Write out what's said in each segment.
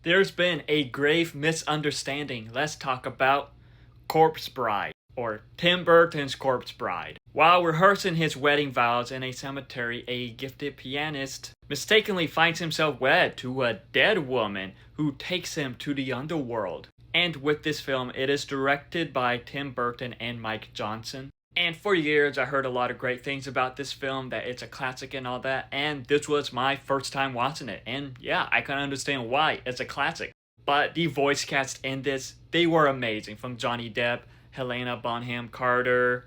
There's been a grave misunderstanding. Let's talk about Corpse Bride, or Tim Burton's Corpse Bride. While rehearsing his wedding vows in a cemetery, a gifted pianist mistakenly finds himself wed to a dead woman who takes him to the underworld. And with this film, it is directed by Tim Burton and Mike Johnson. And for years, I heard a lot of great things about this film, that it's a classic and all that, and this was my first time watching it. And yeah, I can understand why it's a classic. But the voice cast in this, they were amazing. From Johnny Depp, Helena, Bonham, Carter,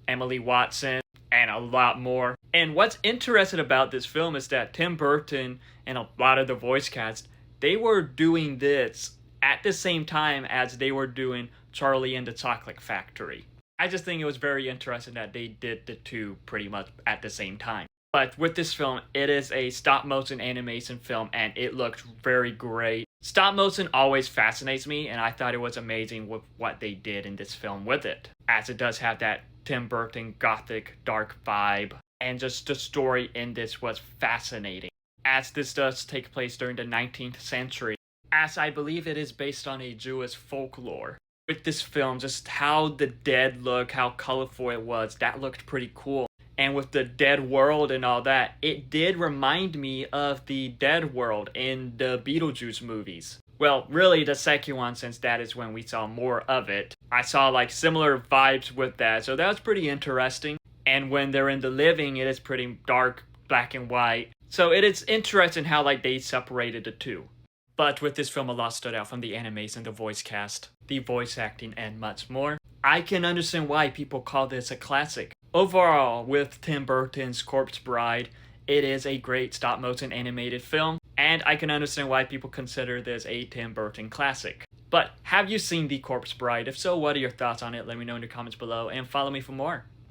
Emily Watson, and a lot more. And what's interesting about this film is that Tim Burton and a lot of the voice cast, they were doing this at the same time as they were doing Charlie and the Chocolate Factory. I just think it was very interesting that they did the two pretty much at the same time. But with this film, it is a stop-motion animation film, and it looked very great. Stop-motion always fascinates me, and I thought it was amazing with what they did in this film with it, as it does have that Tim Burton gothic dark vibe, and just the story in this was fascinating, as this does take place during the 19th century, as I believe it is based on a Jewish folklore. With this film, just how the dead look, how colorful it was, that looked pretty cool. And with the dead world and all that, it did remind me of the dead world in the Beetlejuice movies. Well, really the second one, since that is when we saw more of it. I saw like similar vibes with that, so that was pretty interesting. And when they're in the living, it is pretty dark, black and white. So it is interesting how like they separated the two. But with this film, a lot stood out from the animation, the voice cast, the voice acting, and much more. I can understand why people call this a classic. Overall, with Tim Burton's Corpse Bride, it is a great stop-motion animated film, and I can understand why people consider this a Tim Burton classic. But have you seen The Corpse Bride? If so, what are your thoughts on it? Let me know in the comments below, and follow me for more.